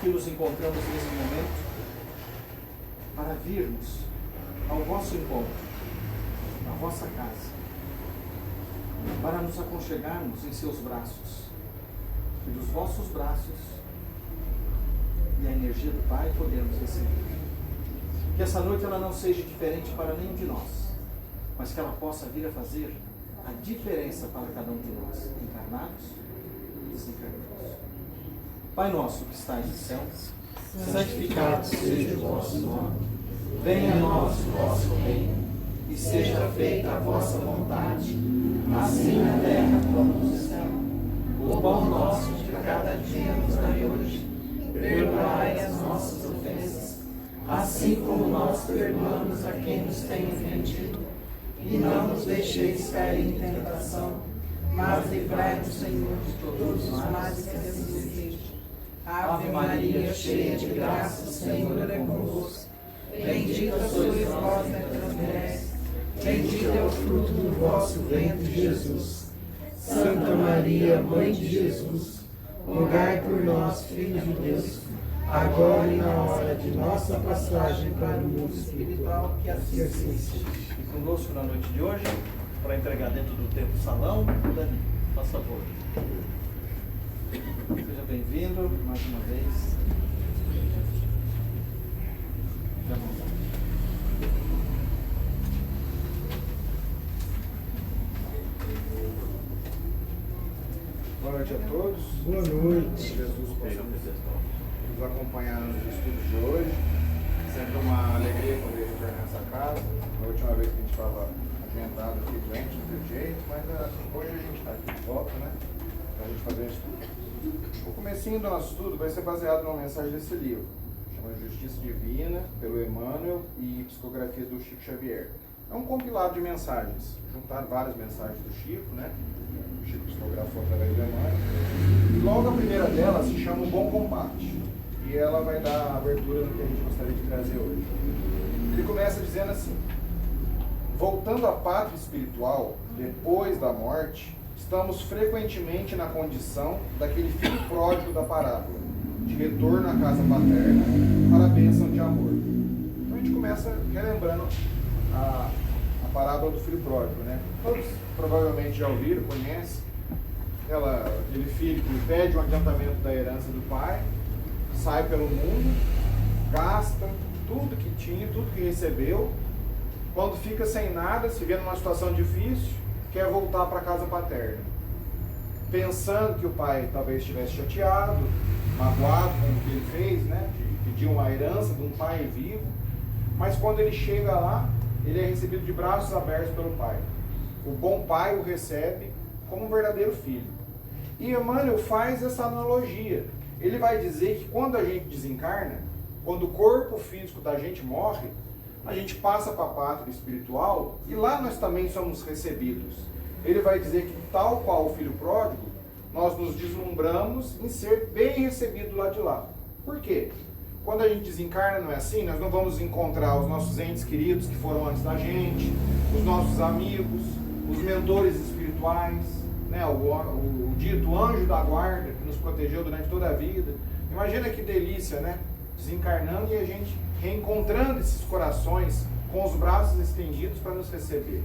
aqui nos encontramos nesse momento para virmos ao vosso encontro, à vossa casa, para nos aconchegarmos em seus braços, e dos vossos braços e a energia do Pai podemos receber. Que essa noite ela não seja diferente para nenhum de nós, mas que ela possa vir a fazer a diferença para cada um de nós, encarnados e desencarnados. Pai nosso que estais no céu, santificado seja o vosso nome. Venha a nós o vosso reino, e seja feita a vossa vontade, assim na terra como no céu. O pão nosso de cada dia nos dai hoje. Perdoai as nossas ofensas, assim como nós perdoamos a quem nos tem ofendido. E não nos deixeis cair em tentação, mas livrai-nos, Senhor, de todos os males que assim deseja. Ave Maria, cheia de graça, o Senhor é convosco. Bendita sois vós entre as mulheres, bendito é o fruto do vosso ventre, Jesus. Santa Maria, Mãe de Jesus, rogai por nós, filhos de Deus, agora e na hora de nossa passagem para o mundo espiritual, que assim seja. E conosco na noite de hoje, para entregar dentro do templo salão, Dani, por favor. Seja bem-vindo mais uma vez. Fique à vontade. Boa noite a todos. Boa noite. Jesus possa nos acompanhar nos estudos de hoje. Sempre uma alegria poder retornar nessa casa. A última vez que a gente estava agendado aqui doente, não teve jeito, mas hoje a gente está aqui de volta, né? Para a gente fazer o estudo. O comecinho do nosso estudo vai ser baseado numa mensagem desse livro, chama Justiça Divina, pelo Emmanuel, e Psicografia do Chico Xavier. É um compilado de mensagens, juntar várias mensagens do Chico, né? O Chico psicografou através do Emmanuel. E logo a primeira delas se chama O Bom Combate. E ela vai dar abertura no que a gente gostaria de trazer hoje. Ele começa dizendo assim: voltando à pátria espiritual, depois da morte, estamos frequentemente na condição daquele filho pródigo da parábola, de retorno à casa paterna para a bênção de amor. Então a gente começa relembrando a parábola do filho pródigo, né? Todos provavelmente já ouviram, conhecem. Aquele filho que pede um adiantamento da herança do pai, sai pelo mundo, gasta tudo que tinha, tudo que recebeu. Quando fica sem nada, se vê numa situação difícil, quer voltar para a casa paterna, pensando que o pai talvez estivesse chateado, magoado com o que ele fez, né? De pedir uma herança de um pai vivo. Mas quando ele chega lá, ele é recebido de braços abertos pelo pai. O bom pai o recebe como um verdadeiro filho. E Emmanuel faz essa analogia. Ele vai dizer que quando a gente desencarna, quando o corpo físico da gente morre, a gente passa para a pátria espiritual e lá nós também somos recebidos. Ele vai dizer que, tal qual o filho pródigo, nós nos deslumbramos em ser bem recebido lá de lá. Por quê? Quando a gente desencarna, não é assim? Nós não vamos encontrar os nossos entes queridos que foram antes da gente, os nossos amigos, os mentores espirituais, né? O dito anjo da guarda que nos protegeu durante toda a vida. Imagina que delícia, né? Desencarnando e a gente reencontrando esses corações com os braços estendidos para nos receber.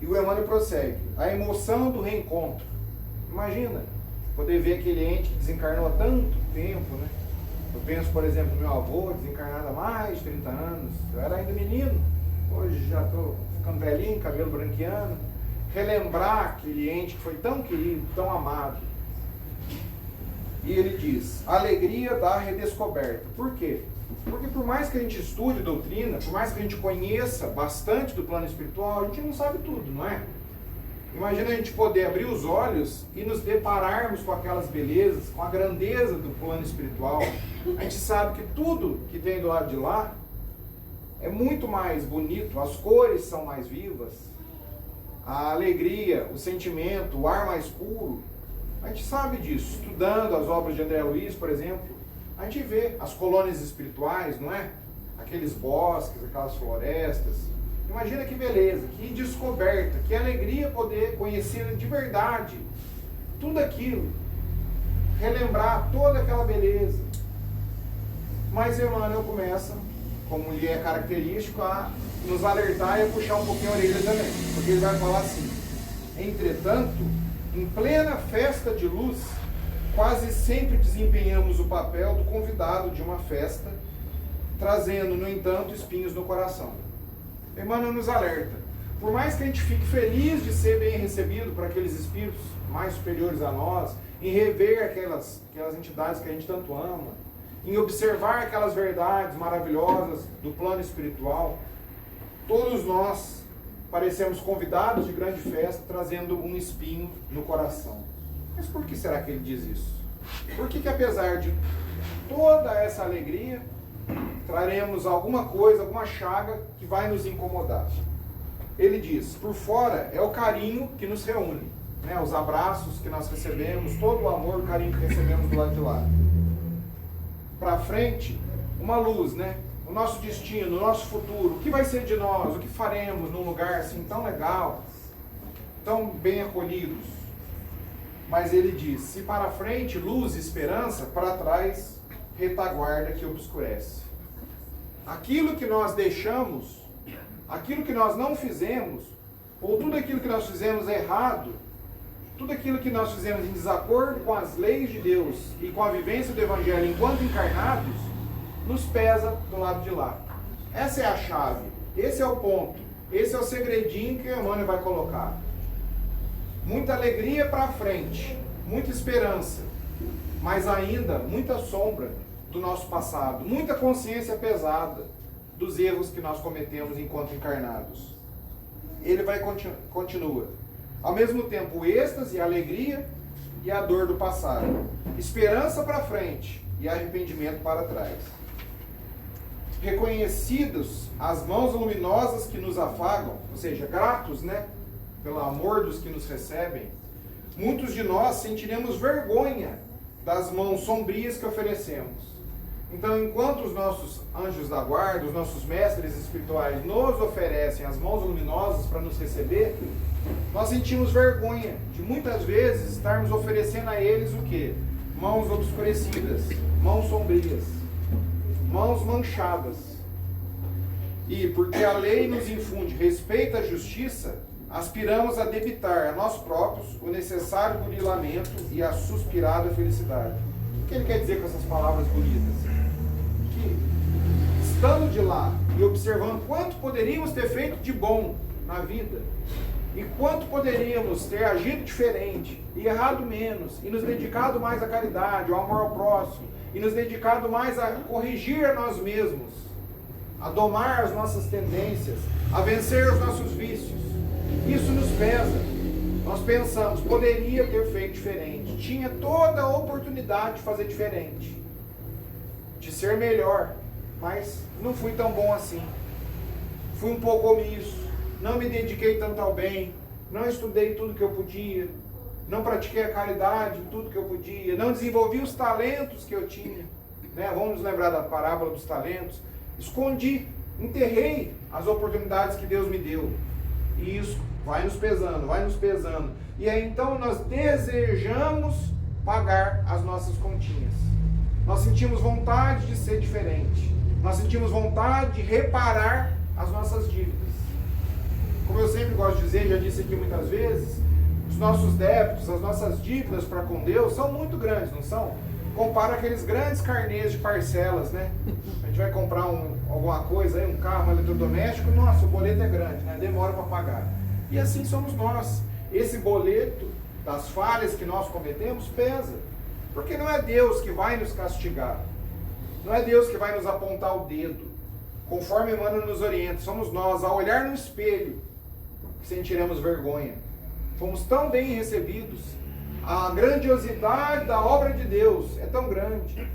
E o Emmanuel prossegue: a emoção do reencontro. Imagina, poder ver aquele ente que desencarnou há tanto tempo, né? Eu penso, por exemplo, no meu avô, desencarnado há mais de 30 anos. Eu era ainda menino, hoje já estou ficando velhinho, cabelo branqueando. Relembrar aquele ente que foi tão querido, tão amado. E ele diz: a alegria da redescoberta. Por quê? Porque por mais que a gente estude doutrina, por mais que a gente conheça bastante do plano espiritual, a gente não sabe tudo, não é? Imagina a gente poder abrir os olhos e nos depararmos com aquelas belezas, com a grandeza do plano espiritual. A gente sabe que tudo que tem do lado de lá é muito mais bonito, as cores são mais vivas, a alegria, o sentimento, o ar mais puro. A gente sabe disso, estudando as obras de André Luiz, por exemplo. A gente vê as colônias espirituais, não é? Aqueles bosques, aquelas florestas. Imagina que beleza, que descoberta, que alegria poder conhecer de verdade tudo aquilo. relembrar toda aquela beleza. Mas Emmanuel começa, como lhe é característico, a nos alertar e a puxar um pouquinho a orelha também. Porque ele vai falar assim: entretanto, em plena festa de luz, quase sempre desempenhamos o papel do convidado de uma festa, trazendo, no entanto, espinhos no coração. Emmanuel nos alerta. Por mais que a gente fique feliz de ser bem recebido por aqueles espíritos mais superiores a nós, em rever aquelas entidades que a gente tanto ama, em observar aquelas verdades maravilhosas do plano espiritual, todos nós parecemos convidados de grande festa, trazendo um espinho no coração. Mas por que será que ele diz isso? Por que apesar de toda essa alegria, traremos alguma coisa, alguma chaga que vai nos incomodar? Ele diz, por fora é o carinho que nos reúne, né? Os abraços que nós recebemos, todo o amor, o carinho que recebemos do lado de lá. Para frente, uma luz, né? O nosso destino, o nosso futuro, o que vai ser de nós, o que faremos num lugar assim tão legal, tão bem acolhidos. Mas ele diz, se para frente luz e esperança, para trás retaguarda que obscurece. Aquilo que nós deixamos, aquilo que nós não fizemos, ou tudo aquilo que nós fizemos errado, tudo aquilo que nós fizemos em desacordo com as leis de Deus e com a vivência do Evangelho enquanto encarnados, nos pesa do lado de lá. Essa é a chave, esse é o ponto, esse é o segredinho que o Emmanuel vai colocar. Muita alegria para frente, muita esperança, mas ainda muita sombra do nosso passado, muita consciência pesada dos erros que nós cometemos enquanto encarnados. Ele vai continua. Ao mesmo tempo, o êxtase, a alegria e a dor do passado. Esperança para frente e arrependimento para trás. Reconhecidos as mãos luminosas que nos afagam, ou seja, gratos, né, pelo amor dos que nos recebem, muitos de nós sentiremos vergonha das mãos sombrias que oferecemos. Então, enquanto os nossos anjos da guarda, os nossos mestres espirituais nos oferecem as mãos luminosas para nos receber, nós sentimos vergonha de muitas vezes estarmos oferecendo a eles o quê? Mãos obscurecidas, mãos sombrias, mãos manchadas. E porque a lei nos infunde respeito à justiça, aspiramos a debitar a nós próprios o necessário burilamento e a suspirada felicidade. O que ele quer dizer com essas palavras bonitas? Que, estando de lá e observando quanto poderíamos ter feito de bom na vida, e quanto poderíamos ter agido diferente, e errado menos, e nos dedicado mais à caridade, ao amor ao próximo, e nos dedicado mais a corrigir a nós mesmos, a domar as nossas tendências, a vencer os nossos vícios. Isso nos pesa. Nós pensamos, poderia ter feito diferente, tinha toda a oportunidade de fazer diferente, de ser melhor, mas não fui tão bom assim. Fui um pouco omisso, não me dediquei tanto ao bem, não estudei tudo que eu podia, não pratiquei a caridade tudo que eu podia, não desenvolvi os talentos que eu tinha, né? Vamos nos lembrar da parábola dos talentos. Escondi, enterrei as oportunidades que Deus me deu. E isso vai nos pesando, vai nos pesando. E aí então nós desejamos pagar as nossas continhas. Nós sentimos vontade de ser diferente. Nós sentimos vontade de reparar as nossas dívidas. Como eu sempre gosto de dizer, já disse aqui muitas vezes, os nossos débitos, as nossas dívidas para com Deus são muito grandes, não são? Compara aqueles grandes carnês de parcelas, né? A gente vai comprar alguma coisa aí, um carro, um eletrodoméstico, nossa, o boleto é grande, né? Demora para pagar. E assim somos nós. Esse boleto das falhas que nós cometemos pesa. Porque não é Deus que vai nos castigar. Não é Deus que vai nos apontar o dedo. Conforme Emmanuel nos orienta, somos nós, ao olhar no espelho, que sentiremos vergonha. Fomos tão bem recebidos. A grandiosidade da obra de Deus é tão grande.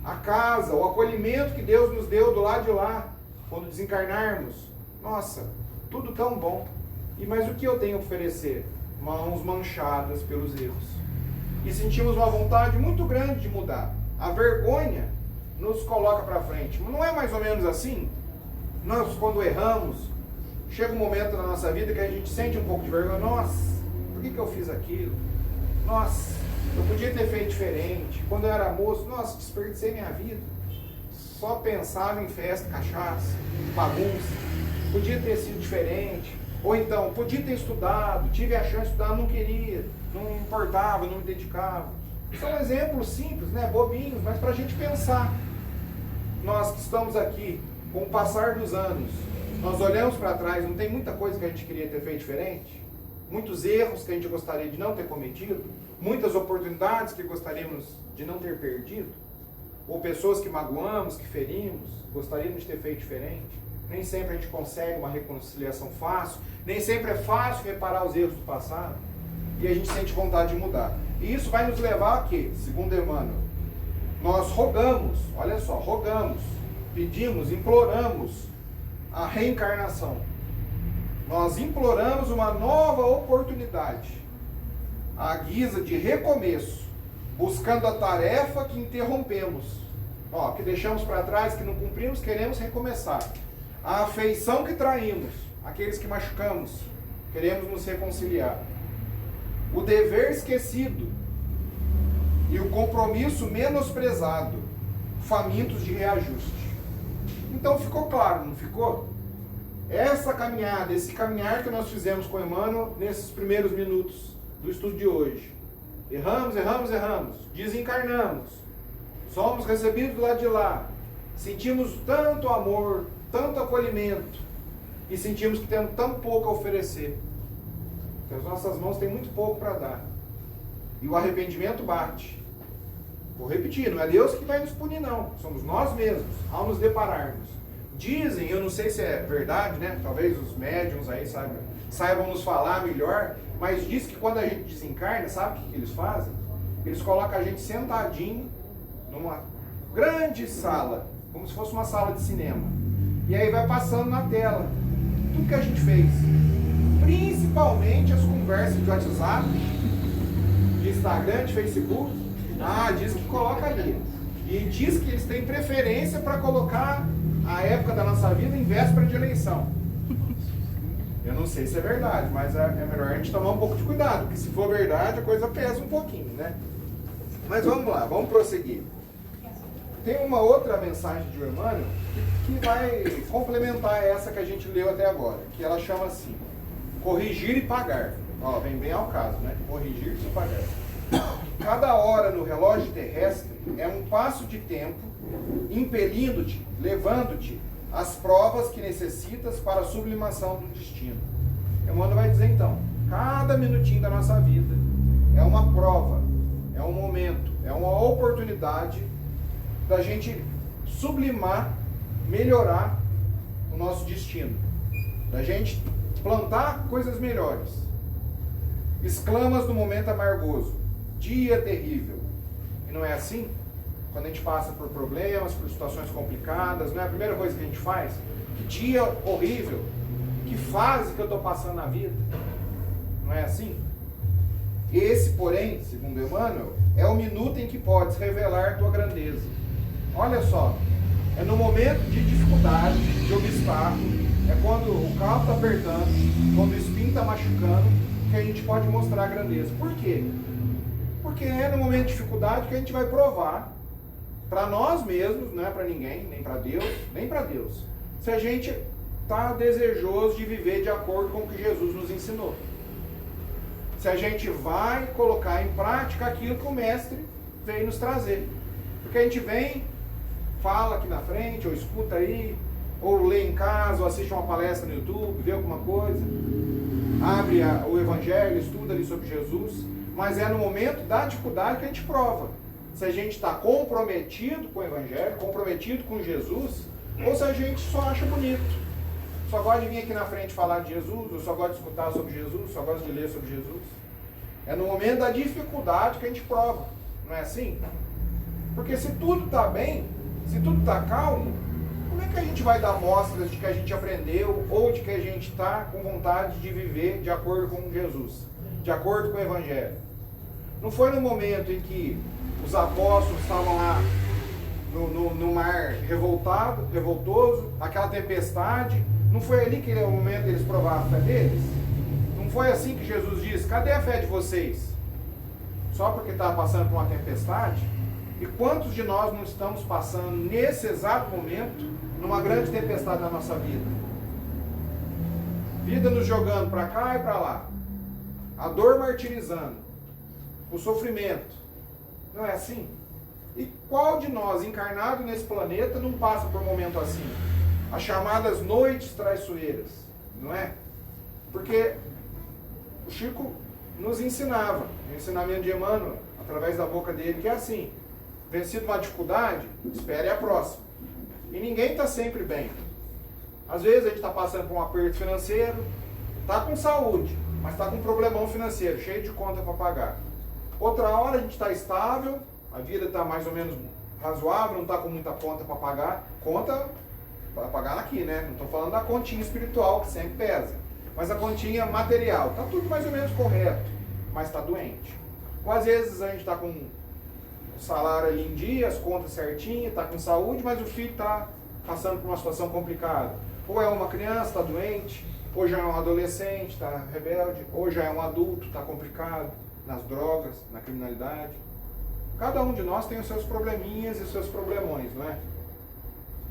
A casa, o acolhimento que Deus nos deu do lado de lá, quando desencarnarmos. Nossa, tudo tão bom. Mas o que eu tenho a oferecer? Mãos manchadas pelos erros. E sentimos uma vontade muito grande de mudar. A vergonha nos coloca para frente. Não é mais ou menos assim? Nós, quando erramos, chega um momento na nossa vida que a gente sente um pouco de vergonha. Nossa, por que eu fiz aquilo? Nossa, eu podia ter feito diferente. Quando eu era moço, nossa, desperdicei minha vida. Só pensava em festa, cachaça, bagunça. Podia ter sido diferente. Ou então, podia ter estudado, tive a chance de estudar, não queria, não importava, não me dedicava. São exemplos simples, né? Bobinhos, mas para a gente pensar. Nós que estamos aqui, com o passar dos anos, nós olhamos para trás, não tem muita coisa que a gente queria ter feito diferente? Muitos erros que a gente gostaria de não ter cometido? Muitas oportunidades que gostaríamos de não ter perdido? Ou pessoas que magoamos, que ferimos, gostaríamos de ter feito diferente? Nem sempre a gente consegue uma reconciliação fácil, nem sempre é fácil reparar os erros do passado, e a gente sente vontade de mudar. E isso vai nos levar a quê? Segundo Emmanuel, nós rogamos, olha só, rogamos, pedimos, imploramos a reencarnação. Nós imploramos uma nova oportunidade, à guisa de recomeço, buscando a tarefa que interrompemos, que deixamos para trás, que não cumprimos, queremos recomeçar. A afeição que traímos, aqueles que machucamos, queremos nos reconciliar. O dever esquecido e o compromisso menosprezado, famintos de reajuste. Então ficou claro, não ficou? Essa caminhada, esse caminhar que nós fizemos com Emmanuel nesses primeiros minutos do estudo de hoje. Erramos, desencarnamos, somos recebidos do lado de lá, sentimos tanto amor, tanto acolhimento, e sentimos que temos tão pouco a oferecer. Que as nossas mãos têm muito pouco para dar. E o arrependimento bate. Vou repetir, não é Deus que vai nos punir, não. Somos nós mesmos, ao nos depararmos. Dizem, eu não sei se é verdade, né? Talvez os médiuns aí saibam nos falar melhor, mas diz que quando a gente desencarna, sabe o que eles fazem? Eles colocam a gente sentadinho numa grande sala, como se fosse uma sala de cinema. E aí vai passando na tela tudo que a gente fez. Principalmente as conversas de WhatsApp, de Instagram, de Facebook. Diz que coloca ali. E diz que eles têm preferência para colocar a época da nossa vida em véspera de eleição. Eu não sei se é verdade, mas é melhor a gente tomar um pouco de cuidado, porque se for verdade a coisa pesa um pouquinho, né? Mas vamos lá, vamos prosseguir. Tem uma outra mensagem de Emmanuel que vai complementar essa que a gente leu até agora, que ela chama assim: corrigir e pagar. Vem bem ao caso, né? Corrigir e pagar. Cada hora no relógio terrestre é um passo de tempo impelindo-te, levando-te às provas que necessitas para a sublimação do destino. Emmanuel vai dizer então, cada minutinho da nossa vida é uma prova, é um momento, é uma oportunidade da gente sublimar, melhorar o nosso destino, da gente plantar coisas melhores. Exclamas no momento amargoso: dia terrível. E não é assim? Quando a gente passa por problemas, por situações complicadas, não é a primeira coisa que a gente faz? Que dia horrível, que fase que eu estou passando na vida. Não é assim? Esse, porém, segundo Emmanuel, é o minuto em que podes revelar tua grandeza. Olha só, é no momento de dificuldade, de obstáculo, é quando o carro está apertando, quando o espinho está machucando, que a gente pode mostrar a grandeza. Por quê? Porque é no momento de dificuldade que a gente vai provar para nós mesmos, não é para ninguém, nem para Deus, se a gente está desejoso de viver de acordo com o que Jesus nos ensinou. Se a gente vai colocar em prática aquilo que o Mestre veio nos trazer. Porque a gente vem, fala aqui na frente, ou escuta aí, ou lê em casa, ou assiste uma palestra no YouTube, vê alguma coisa, abre o Evangelho, estuda ali sobre Jesus, mas é no momento da dificuldade que a gente prova se a gente está comprometido com o Evangelho, comprometido com Jesus, ou se a gente só acha bonito, só gosta de vir aqui na frente falar de Jesus, ou só gosta de escutar sobre Jesus, só gosta de ler sobre Jesus. É no momento da dificuldade que a gente prova, não é assim? Porque se tudo está bem, se tudo está calmo, como é que a gente vai dar mostras de que a gente aprendeu ou de que a gente está com vontade de viver de acordo com Jesus, de acordo com o Evangelho? Não foi no momento em que os apóstolos estavam lá no mar revoltoso, aquela tempestade, não foi ali que era o momento deles provar a fé deles? Não foi assim que Jesus disse: cadê a fé de vocês? só porque está passando por uma tempestade? E quantos de nós não estamos passando, nesse exato momento, numa grande tempestade na nossa vida? Vida nos jogando para cá e para lá. A dor martirizando. O sofrimento. Não é assim? E qual de nós, encarnado nesse planeta, não passa por um momento assim? As chamadas noites traiçoeiras. Não é? Porque o Chico nos ensinava, o ensinamento de Emmanuel, através da boca dele, que é assim: vencido uma dificuldade, espere a próxima. E ninguém está sempre bem. Às vezes a gente está passando por um aperto financeiro, está com saúde, mas está com um problemão financeiro, cheio de conta para pagar. Outra hora a gente está estável, a vida está mais ou menos razoável, não está com muita conta para pagar. Conta para pagar aqui, né? Não estou falando da continha espiritual, que sempre pesa. Mas a continha material, está tudo mais ou menos correto, mas está doente. Ou às vezes a gente está com o salário ali em dia, as contas certinhas, está com saúde, mas o filho está passando por uma situação complicada. Ou é uma criança, está doente, ou já é um adolescente, está rebelde, ou já é um adulto, está complicado nas drogas, na criminalidade. Cada um de nós tem os seus probleminhas e os seus problemões, não é?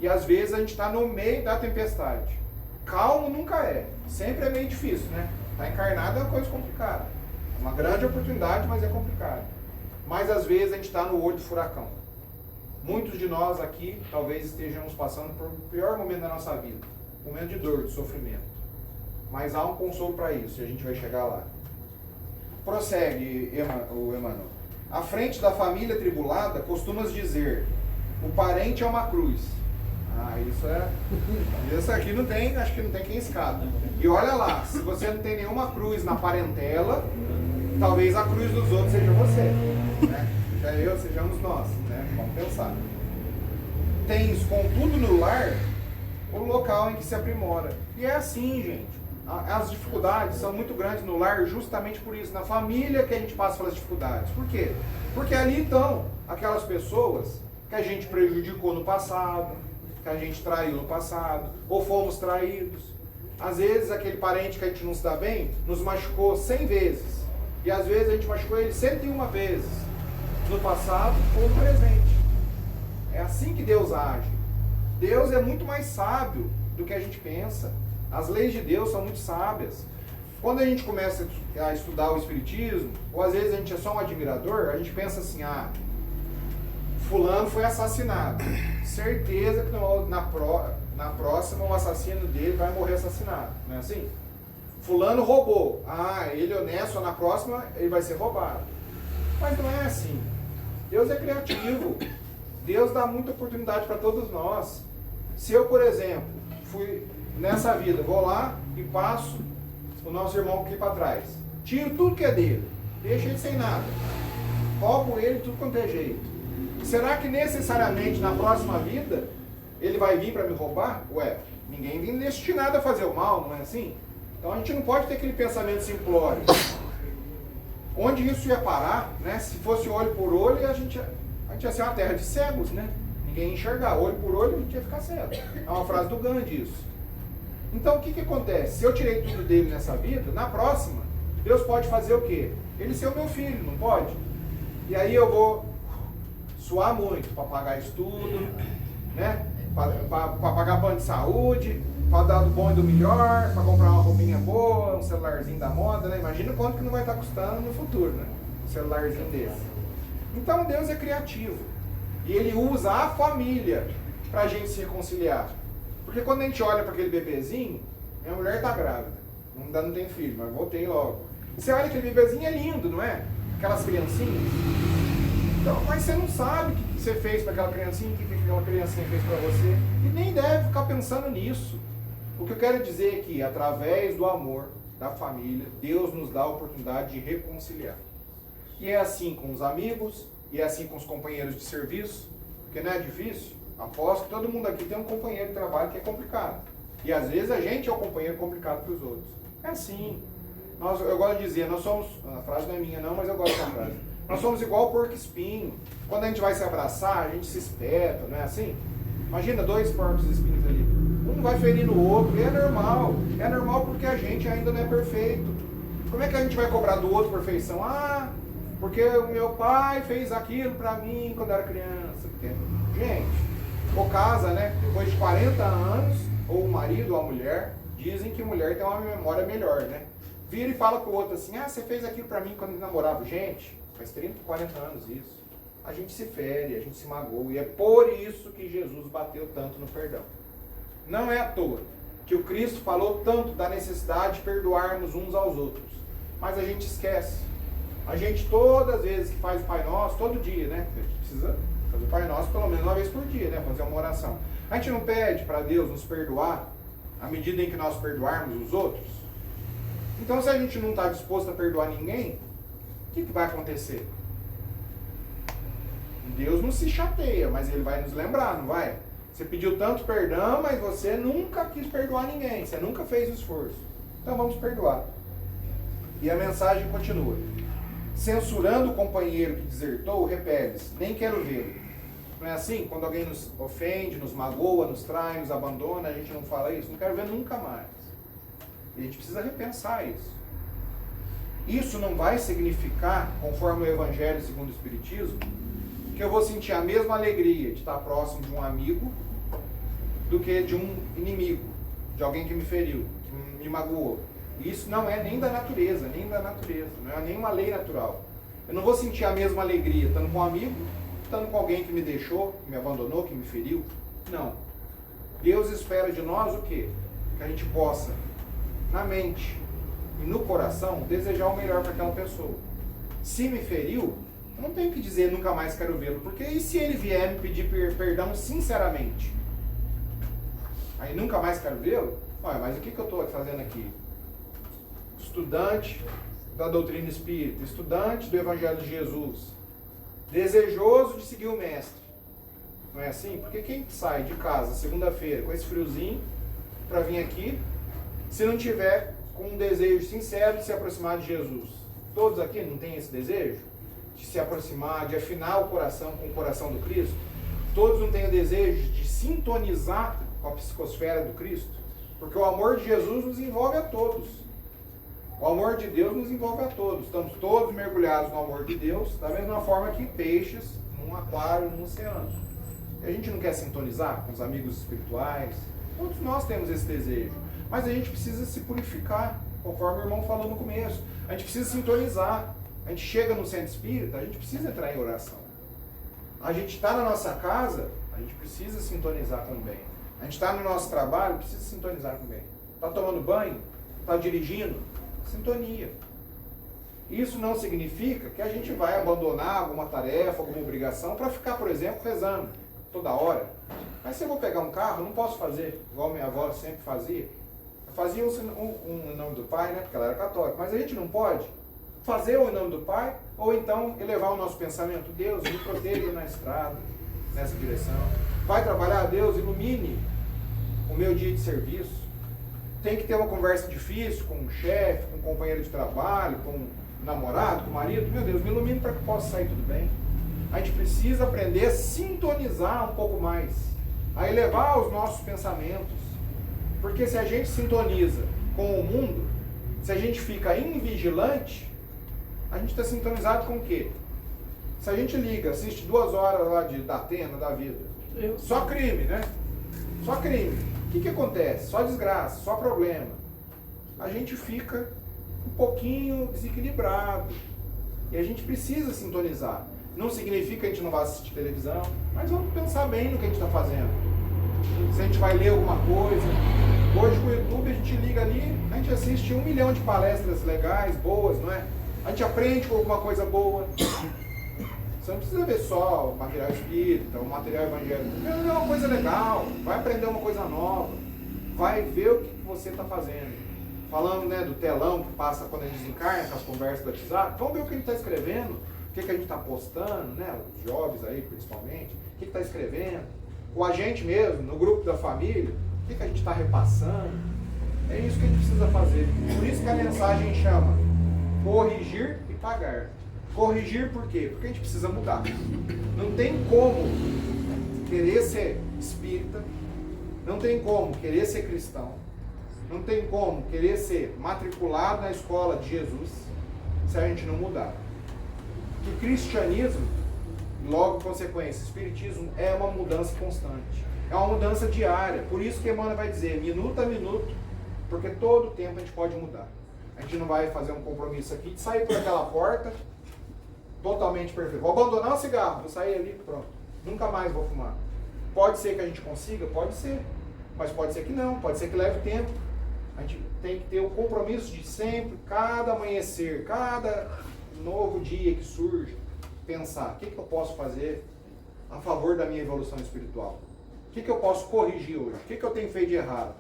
E às vezes a gente está no meio da tempestade. Calmo nunca é. Sempre é meio difícil, né? Estar encarnado é uma coisa complicada. É uma grande oportunidade, mas é complicado. Mas às vezes a gente está no olho do furacão. Muitos de nós aqui talvez estejamos passando por o pior momento da nossa vida. Momento de dor, de sofrimento. Mas há um consolo para isso, e a gente vai chegar lá. Prossegue o Emmanuel. À frente da família tribulada, costumas dizer: o parente é uma cruz. Ah, isso aqui não tem, acho que não tem quem escapa. E olha lá, se você não tem nenhuma cruz na parentela, talvez a cruz dos outros seja você, né? Seja eu, sejamos nós, né? Vamos pensar. Tens, contudo, no lar, o local em que se aprimora. E é assim, gente. As dificuldades são muito grandes no lar justamente por isso. Na família que a gente passa pelas dificuldades. Por quê? Porque ali estão aquelas pessoas que a gente prejudicou no passado, que a gente traiu no passado, ou fomos traídos. Às vezes aquele parente que a gente não se dá bem, nos machucou 100 vezes. E às vezes a gente machucou ele 101 vezes, no passado ou no presente. É assim que Deus age. Deus é muito mais sábio do que a gente pensa. As leis de Deus são muito sábias. Quando a gente começa a estudar o Espiritismo, ou às vezes a gente é só um admirador, a gente pensa assim: ah, fulano foi assassinado. Certeza que na próxima o assassino dele vai morrer assassinado. Não é assim? Fulano roubou. Ah, ele é honesto, na próxima ele vai ser roubado. Mas não é assim. Deus é criativo. Deus dá muita oportunidade para todos nós. Se eu, por exemplo, fui nessa vida, vou lá e passo o nosso irmão aqui para trás. Tiro tudo que é dele. Deixo ele sem nada. Roubo ele tudo quanto é jeito. Será que necessariamente na próxima vida ele vai vir para me roubar? Ué, ninguém vem destinado a fazer o mal, não é assim? Então a gente não pode ter aquele pensamento simplório. Onde isso ia parar, né? Se fosse olho por olho, a gente ia ser uma terra de cegos, né? Ninguém ia enxergar. Olho por olho, a gente ia ficar cego. É uma frase do Gandhi isso. Então o que acontece? Se eu tirei tudo dele nessa vida, na próxima, Deus pode fazer o quê? Ele ser o meu filho, não pode? E aí eu vou suar muito para pagar estudo, né? Para pagar plano de saúde, para dar do bom e do melhor, para comprar uma roupinha boa, um celularzinho da moda, né? Imagina quanto que não vai estar custando no futuro, né? Um celularzinho desse. Então Deus é criativo. E Ele usa a família para a gente se reconciliar. Porque quando a gente olha para aquele bebezinho, minha mulher está grávida, ainda não tem filho, mas voltei logo. Você olha aquele bebezinho, é lindo, não é? Aquelas criancinhas. Então, mas você não sabe o que você fez para aquela criancinha, o que aquela criancinha fez para você, e nem deve ficar pensando nisso. O que eu quero dizer é que, através do amor da família, Deus nos dá a oportunidade de reconciliar. E é assim com os amigos, e é assim com os companheiros de serviço, porque não é difícil. Aposto que todo mundo aqui tem um companheiro de trabalho que é complicado. E às vezes a gente é o companheiro complicado para os outros. É assim. Eu gosto de dizer, nós somos, a frase não é minha não, mas eu gosto da frase. Nós somos igual porco espinho. Quando a gente vai se abraçar, a gente se espeta, não é assim? Imagina 2 porcos espinhos ali. Um vai ferindo o outro, e é normal. É normal porque a gente ainda não é perfeito. Como é que a gente vai cobrar do outro perfeição? Ah, Porque o meu pai fez aquilo pra mim quando eu era criança. Porque, gente, ou casa, né? Depois de 40 anos, ou o marido ou a mulher, dizem que mulher tem uma memória melhor, né? Vira e fala pro outro assim, você fez aquilo pra mim quando eu namorava. Gente, faz 30, 40 anos isso. A gente se fere, a gente se magoa. E é por isso que Jesus bateu tanto no perdão. Não é à toa que o Cristo falou tanto da necessidade de perdoarmos uns aos outros. Mas a gente esquece. A gente todas as vezes que faz o Pai Nosso, todo dia, né? A gente precisa fazer o Pai Nosso pelo menos uma vez por dia, né? Fazer uma oração. A gente não pede para Deus nos perdoar à medida em que nós perdoarmos os outros? Então, se a gente não está disposto a perdoar ninguém, o que vai acontecer? Deus não se chateia, mas Ele vai nos lembrar, não vai? Você pediu tanto perdão, mas você nunca quis perdoar ninguém, você nunca fez o esforço. Então vamos perdoar. E a mensagem continua. Censurando o companheiro que desertou, repele-se, nem quero vê-lo. Não é assim? Quando alguém nos ofende, nos magoa, nos trai, nos abandona, a gente não fala isso, não quero ver nunca mais. E a gente precisa repensar isso. Isso não vai significar, conforme o Evangelho segundo o Espiritismo, que eu vou sentir a mesma alegria de estar próximo de um amigo do que de um inimigo, de alguém que me feriu, que me magoou. Isso não é nem da natureza, não é nenhuma lei natural. Eu não vou sentir a mesma alegria estando com um amigo, estando com alguém que me deixou, que me abandonou, que me feriu. Não. Deus espera de nós o quê? Que a gente possa, na mente e no coração, desejar o melhor para aquela pessoa. Se me feriu, eu não tenho que dizer nunca mais quero vê-lo, porque e se ele vier me pedir perdão sinceramente? Aí nunca mais quero vê-lo? Olha, mas o que eu estou fazendo aqui? Estudante da doutrina espírita, estudante do Evangelho de Jesus, desejoso de seguir o Mestre. Não é assim? Porque quem sai de casa segunda-feira com esse friozinho para vir aqui, se não tiver com um desejo sincero de se aproximar de Jesus? Todos aqui não têm esse desejo? De se aproximar, de afinar o coração com o coração do Cristo? Todos não têm o desejo de sintonizar com a psicosfera do Cristo? Porque o amor de Jesus nos envolve a todos. O amor de Deus nos envolve a todos. Estamos todos mergulhados no amor de Deus, da mesma forma que peixes num aquário, num oceano. E a gente não quer sintonizar com os amigos espirituais? Todos nós temos esse desejo. Mas a gente precisa se purificar, conforme o irmão falou no começo. A gente precisa sintonizar. A gente chega no centro espírita, a gente precisa entrar em oração. A gente está na nossa casa, a gente precisa sintonizar com o bem. A gente está no nosso trabalho, precisa sintonizar com o bem. Está tomando banho? Está dirigindo? Sintonia. Isso não significa que a gente vai abandonar alguma tarefa, alguma obrigação para ficar, por exemplo, rezando toda hora. Mas se eu vou pegar um carro, eu não posso fazer igual minha avó sempre fazia. Eu fazia um em nome do Pai, né, porque ela era católica. Mas a gente não pode fazer o em nome do Pai, ou então elevar o nosso pensamento. Deus, me proteja na estrada, nessa direção. Vai trabalhar? Deus, ilumine o meu dia de serviço. Tem que ter uma conversa difícil com um chefe, com um companheiro de trabalho, com um namorado, com o marido. Meu Deus, me ilumine para que possa sair tudo bem. A gente precisa aprender a sintonizar um pouco mais, a elevar os nossos pensamentos. Porque se a gente sintoniza com o mundo, se a gente fica invigilante, a gente está sintonizado com o quê? Se a gente liga, assiste 2 horas lá da Atena, da vida, só crime, né? Só crime. O que acontece? Só desgraça, só problema. A gente fica um pouquinho desequilibrado. E a gente precisa sintonizar. Não significa que a gente não vai assistir televisão, mas vamos pensar bem no que a gente está fazendo. Se a gente vai ler alguma coisa. Hoje com o YouTube a gente liga ali, a gente assiste 1 milhão de palestras legais, boas, não é? A gente aprende com alguma coisa boa. Você não precisa ver só o material espírita, o material evangélico. É uma coisa legal, vai aprender uma coisa nova, vai ver o que você está fazendo. Falando, né, do telão que passa quando a gente desencarna, com as conversas do WhatsApp, vamos ver o que ele está escrevendo, o que a gente está postando, né, os jovens aí principalmente, o que está escrevendo, com a gente mesmo, no grupo da família, o que a gente está repassando. É isso que a gente precisa fazer. Por isso que a mensagem chama corrigir e pagar. Corrigir por quê? Porque a gente precisa mudar. Não tem como querer ser espírita, não tem como querer ser cristão, não tem como querer ser matriculado na escola de Jesus se a gente não mudar. que cristianismo, logo consequência, espiritismo é uma mudança constante. É uma mudança diária. Por isso que Emmanuel vai dizer, minuto a minuto, porque todo tempo a gente pode mudar. A gente não vai fazer um compromisso aqui de sair por aquela porta totalmente perfeito. Vou abandonar o cigarro, vou sair ali, pronto. Nunca mais vou fumar. Pode ser que a gente consiga? Pode ser. Mas pode ser que não, pode ser que leve tempo. A gente tem que ter o compromisso de sempre, cada amanhecer, cada novo dia que surge, pensar, o que eu posso fazer a favor da minha evolução espiritual? O que eu posso corrigir hoje? O que eu tenho feito de errado?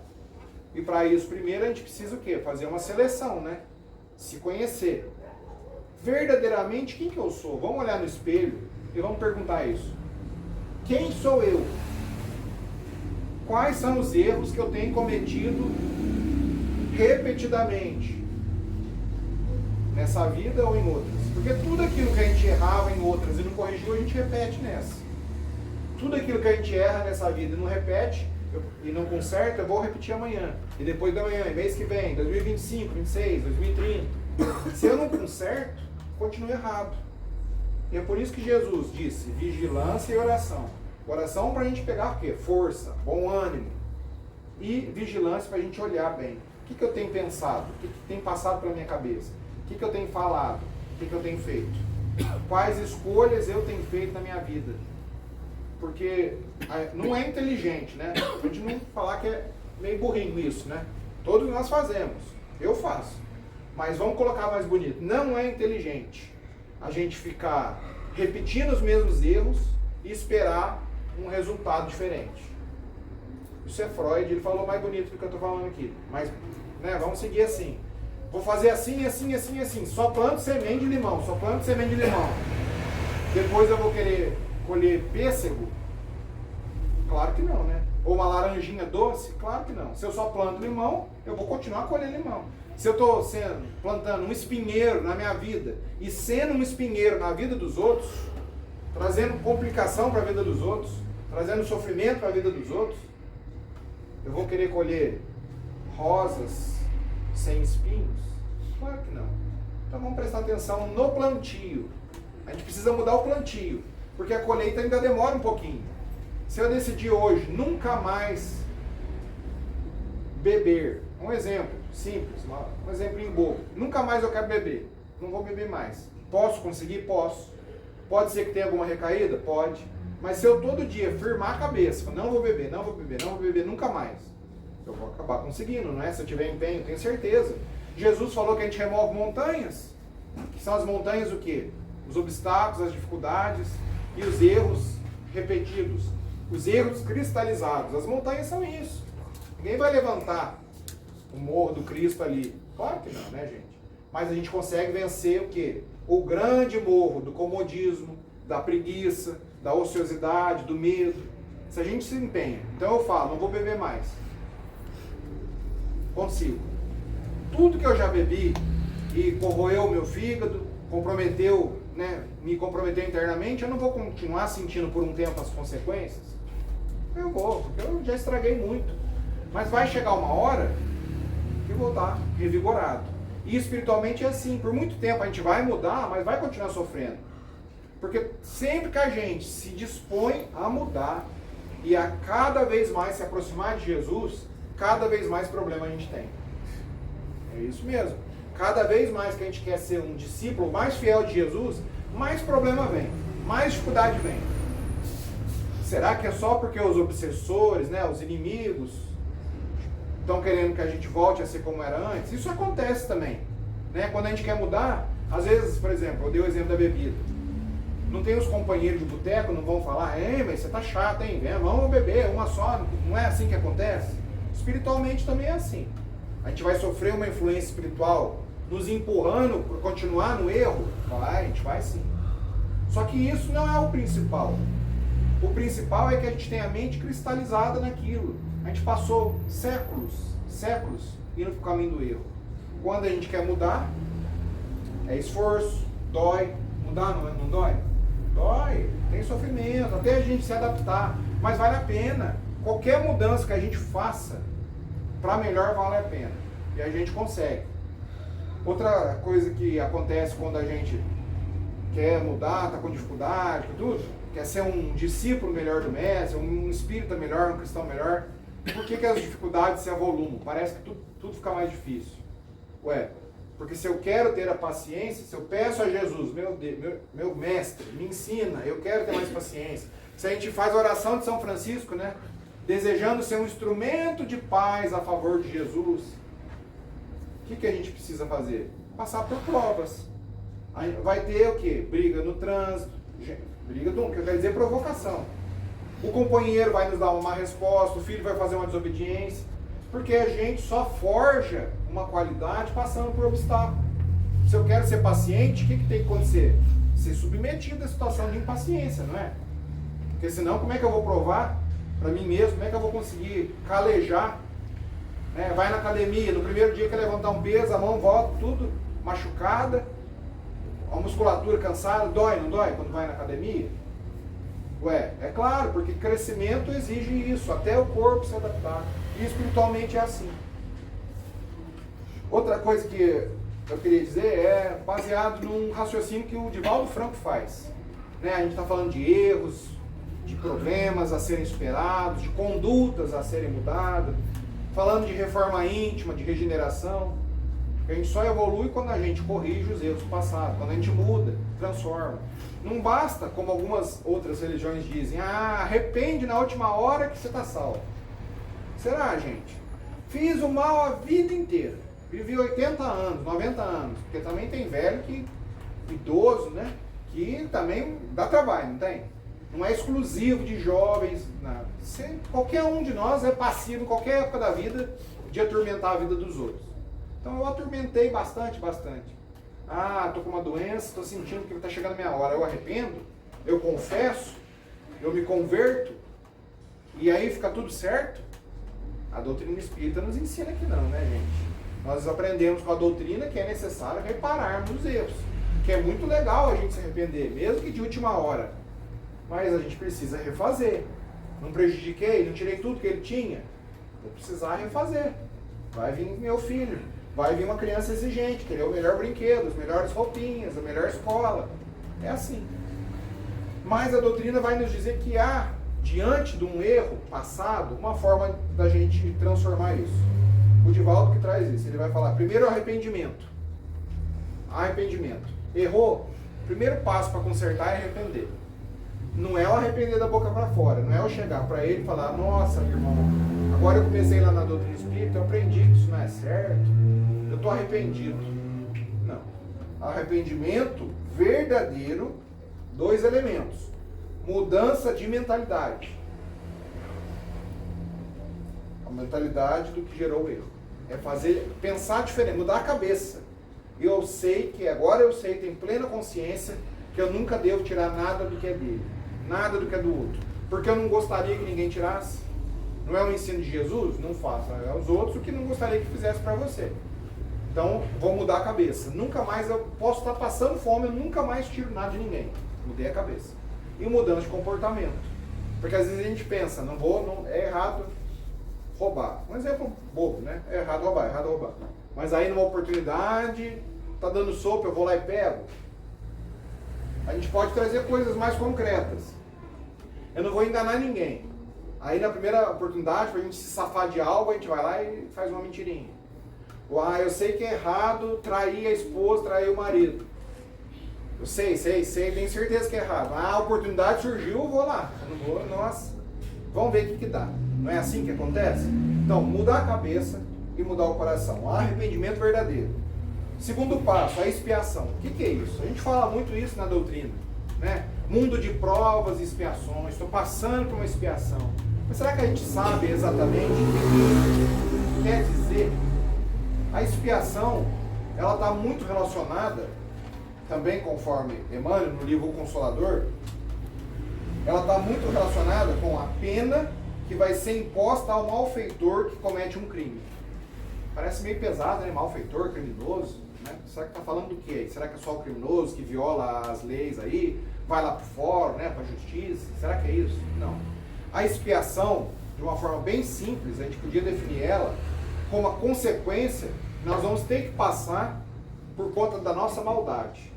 E para isso, primeiro, a gente precisa o quê? Fazer uma seleção, né? Se conhecer. Verdadeiramente, quem que eu sou? Vamos olhar no espelho e vamos perguntar isso. Quem sou eu? Quais são os erros que eu tenho cometido repetidamente? Nessa vida ou em outras? Porque tudo aquilo que a gente errava em outras e não corrigiu, a gente repete nessa. Tudo aquilo que a gente erra nessa vida e não repete, e não conserta, eu vou repetir amanhã. E depois da manhã, mês que vem, 2025, 26, 2030. Se eu não conserto, continuo errado. E é por isso que Jesus disse, vigilância e oração. Oração para a gente pegar o quê? Força, bom ânimo. E vigilância para a gente olhar bem. O que eu tenho pensado? O que tem passado pela minha cabeça? O que eu tenho falado? O que eu tenho feito? Quais escolhas eu tenho feito na minha vida? Porque não é inteligente, né? A gente não falar que é meio burrinho isso, né? Todos nós fazemos. Eu faço. Mas vamos colocar mais bonito. Não é inteligente a gente ficar repetindo os mesmos erros e esperar um resultado diferente. Isso é Freud, ele falou mais bonito do que eu estou falando aqui. Mas, né, vamos seguir assim. Vou fazer assim, assim, assim, assim. Só planto semente de limão, só planto semente de limão. Depois eu vou querer colher pêssego? Claro que não, né? Ou uma laranjinha doce? Claro que não. Se eu só planto limão, eu vou continuar a colher limão. Se eu estou plantando um espinheiro na minha vida e sendo um espinheiro na vida dos outros, trazendo complicação para a vida dos outros, trazendo sofrimento para a vida dos outros, eu vou querer colher rosas sem espinhos? Claro que não. Então vamos prestar atenção no plantio. A gente precisa mudar o plantio, porque a colheita ainda demora um pouquinho. Se eu decidir hoje nunca mais beber, um exemplo simples, um exemplo bobo, nunca mais eu quero beber, não vou beber mais. Posso conseguir? Posso. Pode ser que tenha alguma recaída? Pode. Mas se eu todo dia firmar a cabeça, não vou beber, não vou beber, não vou beber nunca mais, eu vou acabar conseguindo, não é? Se eu tiver empenho, tenho certeza. Jesus falou que a gente remove montanhas, que são as montanhas o quê? Os obstáculos, as dificuldades e os erros repetidos, os erros cristalizados. As montanhas são isso. Ninguém vai levantar o morro do Cristo ali. Claro que não, né, gente? Mas a gente consegue vencer o quê? O grande morro do comodismo, da preguiça, da ociosidade, do medo. Se a gente se empenha. Então eu falo, não vou beber mais. Consigo. Tudo que eu já bebi e corroeu o meu fígado, comprometeu, né, me comprometeu internamente, eu não vou continuar sentindo por um tempo as consequências? Eu vou, porque eu já estraguei muito. Mas vai chegar uma hora que eu vou estar revigorado. E espiritualmente é assim, por muito tempo a gente vai mudar, mas vai continuar sofrendo. Porque sempre que a gente se dispõe a mudar e a cada vez mais se aproximar de Jesus, cada vez mais problema a gente tem. É isso mesmo. Cada vez mais que a gente quer ser um discípulo mais fiel de Jesus, mais problema vem, mais dificuldade vem. Será que é só porque os obsessores, né, os inimigos, estão querendo que a gente volte a ser como era antes? Isso acontece também, né? Quando a gente quer mudar, às vezes, por exemplo, eu dei o exemplo da bebida. Não tem os companheiros de boteco, não vão falar, mas você tá chato, hein? Vamos beber, uma só, não é assim que acontece? Espiritualmente também é assim. A gente vai sofrer uma influência espiritual nos empurrando para continuar no erro? Vai, a gente vai sim. Só que isso não é o principal. O principal é que a gente tem a mente cristalizada naquilo. A gente passou séculos indo para o caminho do erro. Quando a gente quer mudar, é esforço, dói. Mudar não dói? Dói, tem sofrimento, até a gente se adaptar. Mas vale a pena. Qualquer mudança que a gente faça, para melhor vale a pena. E a gente consegue. Outra coisa que acontece quando a gente quer mudar, está com dificuldade, tudo, quer ser um discípulo melhor do mestre, um espírita melhor, um cristão melhor. Por que as dificuldades se avolumam? Parece que tudo fica mais difícil. Ué, porque se eu quero ter a paciência, se eu peço a Jesus, meu mestre, me ensina, eu quero ter mais paciência. Se a gente faz a oração de São Francisco, né? Desejando ser um instrumento de paz a favor de Jesus, o que a gente precisa fazer? Passar por provas. Aí vai ter o quê? Briga no trânsito, briga do que quer dizer provocação. O companheiro vai nos dar uma má resposta, o filho vai fazer uma desobediência, porque a gente só forja uma qualidade passando por obstáculo. Se eu quero ser paciente, o que tem que acontecer? Ser submetido à situação de impaciência, não é? Porque senão, como é que eu vou provar para mim mesmo? Como é que eu vou conseguir calejar? Né? Vai na academia, no primeiro dia quer levantar um peso, a mão volta tudo machucada, a musculatura cansada, dói, não dói quando vai na academia? Ué, é claro, porque crescimento exige isso, até o corpo se adaptar. E espiritualmente é assim. Outra coisa que eu queria dizer é baseado num raciocínio que o Divaldo Franco faz. Né? A gente está falando de erros, de problemas a serem superados, de condutas a serem mudadas, falando de reforma íntima, de regeneração. A gente só evolui quando a gente corrige os erros do passado, quando a gente muda, transforma. Não basta, como algumas outras religiões dizem, arrepende na última hora que você está salvo. Será, gente? Fiz o mal a vida inteira. Vivi 80 anos, 90 anos. Porque também tem velho idoso, né? Que também dá trabalho, não tem? Não é exclusivo de jovens. Nada. Qualquer um de nós é passivo em qualquer época da vida de atormentar a vida dos outros. Então eu atormentei bastante. Tô com uma doença, tô sentindo que está chegando a minha hora. Eu arrependo, eu confesso, eu me converto, e aí fica tudo certo? A doutrina espírita nos ensina que não, né, gente? Nós aprendemos com a doutrina que é necessário repararmos os erros. Que é muito legal a gente se arrepender, mesmo que de última hora. Mas a gente precisa refazer. Não prejudiquei, não tirei tudo que ele tinha. Vou precisar refazer. Vai vir meu filho. Vai vir uma criança exigente, querer o melhor brinquedo, as melhores roupinhas, a melhor escola. É assim. Mas a doutrina vai nos dizer que há, diante de um erro passado, uma forma da gente transformar isso. O Divaldo que traz isso. Ele vai falar, primeiro arrependimento. Arrependimento. Errou? Primeiro passo para consertar é arrepender. Não é o arrepender da boca para fora. Não é eu chegar para ele e falar, nossa, meu irmão, agora eu comecei lá na doutrina espírita, eu aprendi que isso não é certo. Eu estou arrependido. Não. Arrependimento verdadeiro, 2 elementos. Mudança de mentalidade. A mentalidade do que gerou o erro. É pensar diferente, mudar a cabeça. Agora eu sei, tenho plena consciência que eu nunca devo tirar nada do que é dele. Nada do que é do outro. Porque eu não gostaria que ninguém tirasse. Não é o ensino de Jesus? Não faça. É os outros o que não gostaria que fizesse para você. Então, vou mudar a cabeça. Nunca mais eu posso estar passando fome, eu nunca mais tiro nada de ninguém. Mudei a cabeça. E mudança de comportamento. Porque às vezes a gente pensa, é errado roubar. Um exemplo bobo, né? É errado roubar. Mas aí numa oportunidade, tá dando sopa, eu vou lá e pego. A gente pode trazer coisas mais concretas. Eu não vou enganar ninguém. Aí na primeira oportunidade, pra gente se safar de algo, a gente vai lá e faz uma mentirinha. Eu sei que é errado trair a esposa, trair o marido. Eu sei, tenho certeza que é errado. A oportunidade surgiu, eu vou lá. Eu não vou, nossa, vamos ver o que dá. Não é assim que acontece? Então, mudar a cabeça e mudar o coração. O arrependimento verdadeiro. Segundo passo, a expiação. O que é isso? A gente fala muito isso na doutrina, né? Mundo de provas e expiações. Estou passando por uma expiação. Mas será que a gente sabe exatamente o que quer dizer? A expiação, ela está muito relacionada, também conforme Emmanuel, no livro O Consolador, ela está muito relacionada com a pena que vai ser imposta ao malfeitor que comete um crime. Parece meio pesado, né? Malfeitor, criminoso. Né? Será que está falando do quê? Será que é só o criminoso que viola as leis aí, vai lá para o fórum, né? Para a justiça? Será que é isso? Não. A expiação, de uma forma bem simples, a gente podia definir ela como a consequência que nós vamos ter que passar por conta da nossa maldade.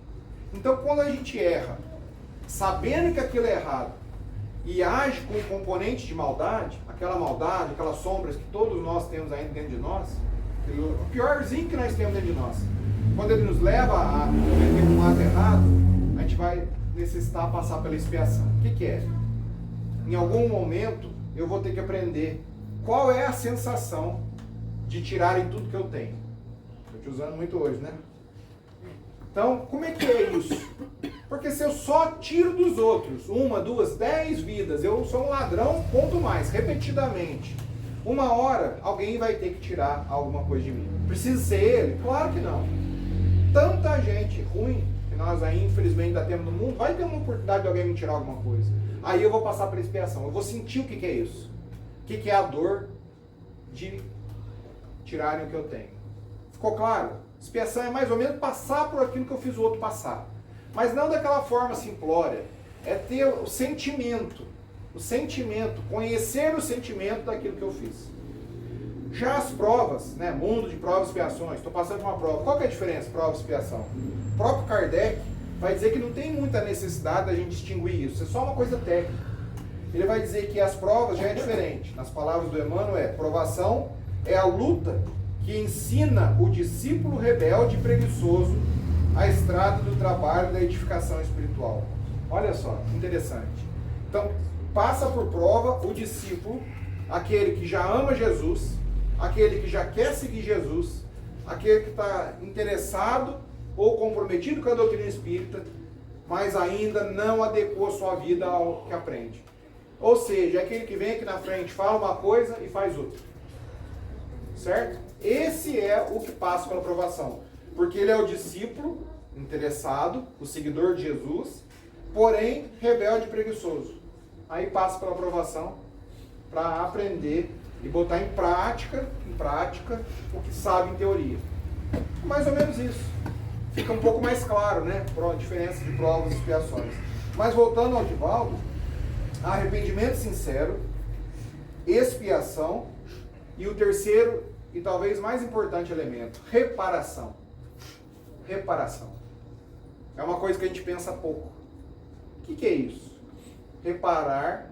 Então, quando a gente erra, sabendo que aquilo é errado, e age com um componente de maldade, aquelas sombras que todos nós temos ainda dentro de nós, o piorzinho que nós temos dentro de nós, quando ele nos leva a cometer um ato errado, a gente vai necessitar passar pela expiação. O que é? Em algum momento, eu vou ter que aprender qual é a sensação de tirarem tudo que eu tenho. Estou te usando muito hoje, né? Então, como é que é isso? Porque se eu só tiro dos outros 1, 2, 10 vidas, eu sou um ladrão, ponto mais, repetidamente. Uma hora, alguém vai ter que tirar alguma coisa de mim. Precisa ser ele? Claro que não. Tanta gente ruim, que nós aí infelizmente ainda temos no mundo, vai ter uma oportunidade de alguém me tirar alguma coisa. Aí eu vou passar pela expiação, eu vou sentir o que é isso. O que é a dor de tirarem o que eu tenho. Ficou claro? Expiação é mais ou menos passar por aquilo que eu fiz o outro passar. Mas não daquela forma simplória. É ter o sentimento, conhecer o sentimento daquilo que eu fiz. Já as provas, né, mundo de provas e expiações, estou passando por uma prova. Qual que é a diferença, prova e expiação? O próprio Kardec vai dizer que não tem muita necessidade da gente distinguir isso, é só uma coisa técnica. Ele vai dizer que as provas já é diferente. Nas palavras do Emmanuel, provação é a luta que ensina o discípulo rebelde e preguiçoso a estrada do trabalho da edificação espiritual. Olha só, interessante. Então, passa por prova o discípulo, aquele que já ama Jesus, aquele que já quer seguir Jesus, aquele que está interessado ou comprometido com a doutrina espírita, mas ainda não adequou sua vida ao que aprende. Ou seja, aquele que vem aqui na frente, fala uma coisa e faz outra. Certo? Esse é o que passa pela provação. Porque ele é o discípulo interessado, o seguidor de Jesus, porém rebelde e preguiçoso. Aí passa pela provação para aprender e botar em prática o que sabe em teoria. Mais ou menos isso. Fica um pouco mais claro, né? A diferença de provas e expiações. Mas voltando ao Divaldo, arrependimento sincero, expiação e o terceiro e talvez mais importante elemento, reparação. Reparação. É uma coisa que a gente pensa pouco. O que é isso? Reparar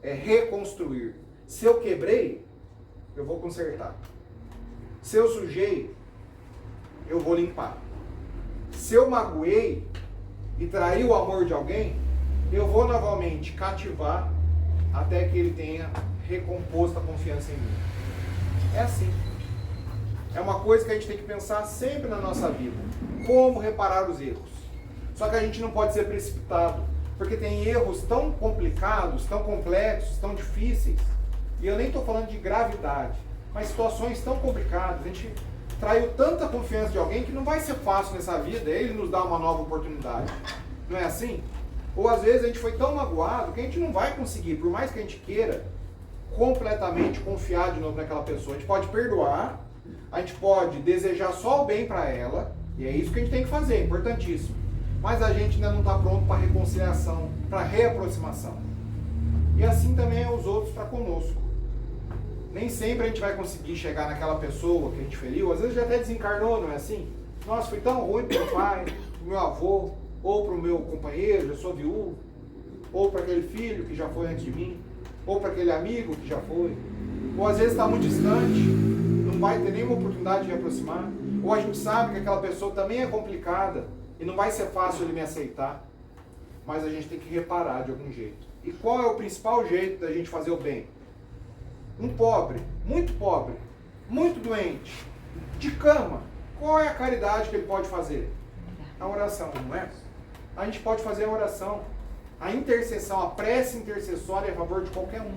é reconstruir. Se eu quebrei, eu vou consertar. Se eu sujei, eu vou limpar. Se eu magoei e traí o amor de alguém, eu vou novamente cativar até que ele tenha recomposto a confiança em mim. É assim. É uma coisa que a gente tem que pensar sempre na nossa vida. Como reparar os erros. Só que a gente não pode ser precipitado. Porque tem erros tão complicados, tão complexos, tão difíceis. E eu nem estou falando de gravidade. Mas situações tão complicadas. A gente traiu tanta confiança de alguém que não vai ser fácil nessa vida. Ele nos dá uma nova oportunidade. Não é assim? Ou às vezes a gente foi tão magoado que a gente não vai conseguir, por mais que a gente queira, completamente confiar de novo naquela pessoa. A gente pode perdoar, a gente pode desejar só o bem para ela, e é isso que a gente tem que fazer, é importantíssimo. Mas a gente ainda não está pronto para reconciliação, para reaproximação. E assim também é os outros para conosco. Nem sempre a gente vai conseguir chegar naquela pessoa que a gente feriu, às vezes já até desencarnou, não é assim? Nossa, foi tão ruim para o meu pai, para o meu avô, ou para o meu companheiro, já sou viúvo, ou para aquele filho que já foi antes de mim, ou para aquele amigo que já foi, ou às vezes está muito distante, não vai ter nenhuma oportunidade de reaproximar, ou a gente sabe que aquela pessoa também é complicada e não vai ser fácil ele me aceitar, mas a gente tem que reparar de algum jeito. E qual é o principal jeito da gente fazer o bem? Um pobre, muito doente, de cama, qual é a caridade que ele pode fazer? A oração, não é? A gente pode fazer a oração, a intercessão, a prece intercessória a favor de qualquer um.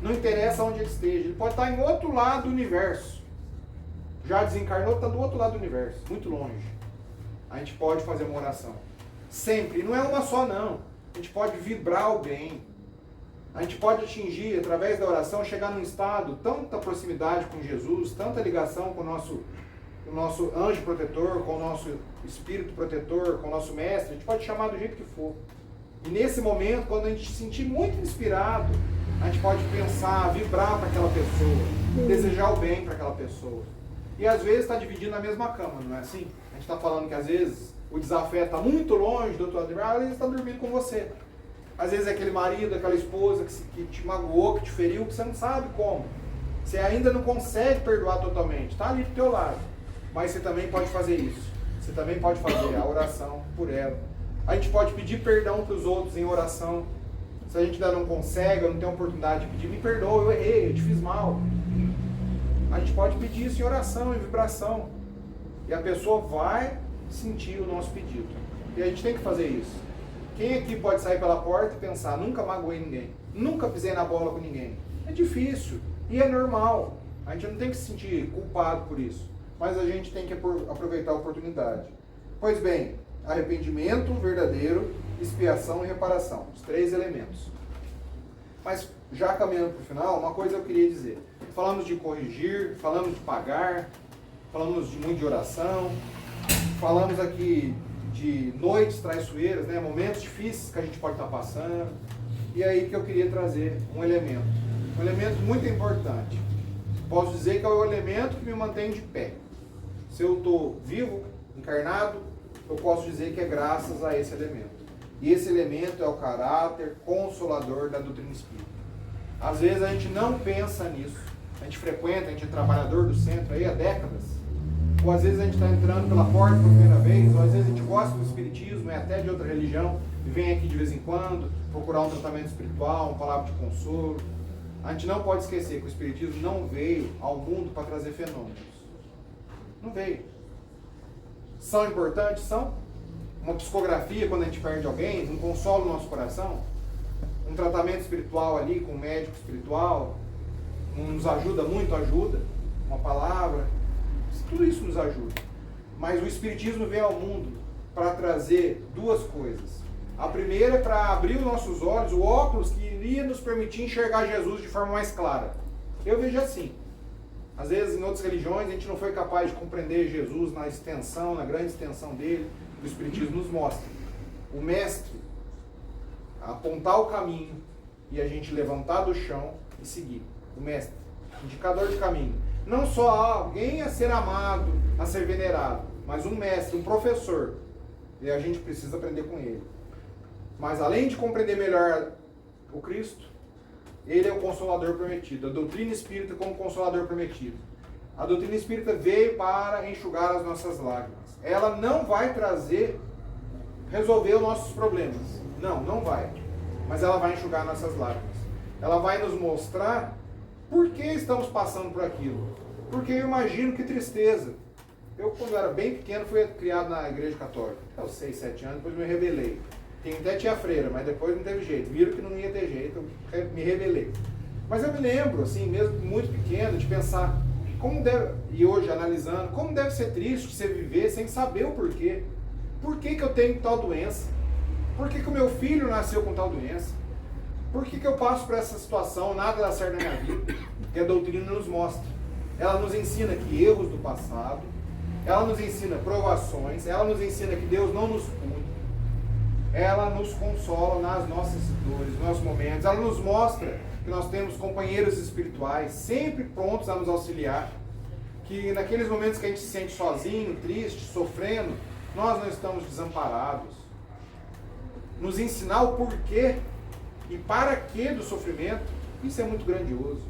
Não interessa onde ele esteja. Ele pode estar em outro lado do universo. Já desencarnou, está do outro lado do universo, muito longe. A gente pode fazer uma oração. Sempre. Não é uma só, não. A gente pode vibrar o bem. A gente pode atingir, através da oração, chegar num estado, tanta proximidade com Jesus, tanta ligação com o nosso anjo protetor, com o nosso espírito protetor, com o nosso mestre, a gente pode chamar do jeito que for. E nesse momento, quando a gente se sentir muito inspirado, a gente pode pensar, vibrar para aquela pessoa, desejar o bem para aquela pessoa. E às vezes está dividindo a mesma cama, não é assim? A gente está falando que às vezes o desafeto está muito longe do teu adversário, ele está dormindo com você. Às vezes é aquele marido, aquela esposa que te magoou, que te feriu, que você não sabe como. Você ainda não consegue perdoar totalmente. Está ali do teu lado. Mas você também pode fazer isso. Você também pode fazer a oração por ela. A gente pode pedir perdão para os outros em oração. Se a gente ainda não consegue, ou não tem a oportunidade de pedir, me perdoa, eu errei, eu te fiz mal. A gente pode pedir isso em oração, em vibração. E a pessoa vai sentir o nosso pedido. E a gente tem que fazer isso. Quem aqui pode sair pela porta e pensar, nunca magoei ninguém, nunca pisei na bola com ninguém? É difícil e é normal. A gente não tem que se sentir culpado por isso. Mas a gente tem que aproveitar a oportunidade. Pois bem, arrependimento verdadeiro, expiação e reparação. Os 3 elementos. Mas já caminhando para o final, uma coisa eu queria dizer. Falamos de corrigir, falamos de pagar, falamos muito de oração, falamos aqui de noites traiçoeiras, né? Momentos difíceis que a gente pode estar passando. E aí que eu queria trazer um elemento muito importante. Posso dizer que é o elemento que me mantém de pé. Se eu estou vivo, encarnado, eu posso dizer que é graças a esse elemento. E esse elemento é o caráter consolador da doutrina espírita. Às vezes a gente não pensa nisso. A gente frequenta, a gente é trabalhador do centro aí há décadas. Ou às vezes a gente está entrando pela porta pela primeira vez, ou às vezes a gente gosta do espiritismo, é até de outra religião, e vem aqui de vez em quando procurar um tratamento espiritual, uma palavra de consolo. A gente não pode esquecer que o espiritismo não veio ao mundo para trazer fenômenos. Não veio. São importantes? São. Uma psicografia quando a gente perde alguém, um consolo no nosso coração, um tratamento espiritual ali com um médico espiritual, nos ajuda muito, ajuda. Uma palavra, tudo isso nos ajuda. Mas o espiritismo veio ao mundo para trazer 2 coisas. A primeira é para abrir os nossos olhos, o óculos que iria nos permitir enxergar Jesus de forma mais clara. Eu vejo assim. Às vezes em outras religiões a gente não foi capaz de compreender Jesus na extensão, na grande extensão dele. O Espiritismo nos mostra. O mestre apontar o caminho e a gente levantar do chão e seguir. O mestre, indicador de caminho. Não só alguém a ser amado, a ser venerado, mas um mestre, um professor. E a gente precisa aprender com ele. Mas além de compreender melhor o Cristo, ele é o Consolador prometido. A doutrina espírita como Consolador prometido. A doutrina espírita veio para enxugar as nossas lágrimas. Ela não vai resolver os nossos problemas. Não vai. Mas ela vai enxugar nossas lágrimas. Ela vai nos mostrar por que estamos passando por aquilo. Porque eu imagino que tristeza. Eu, quando era bem pequeno, fui criado na igreja católica. Aos 6, 7 anos, depois me rebelei. Tem até tia freira, mas depois não teve jeito. Viram que não ia ter jeito, eu me rebelei. Mas eu me lembro, assim, mesmo muito pequeno, de pensar, e hoje analisando, como deve ser triste você viver sem saber o porquê. Por que eu tenho tal doença? Por que o meu filho nasceu com tal doença? Por que eu passo por essa situação, nada dá certo na minha vida? Que a doutrina nos mostra. Ela nos ensina que erros do passado, ela nos ensina provações, ela nos ensina que Deus não nos pune, ela nos consola nas nossas dores, nos nossos momentos, ela nos mostra que nós temos companheiros espirituais sempre prontos a nos auxiliar, que naqueles momentos que a gente se sente sozinho, triste, sofrendo, nós não estamos desamparados. Nos ensinar o porquê e para que do sofrimento, isso é muito grandioso.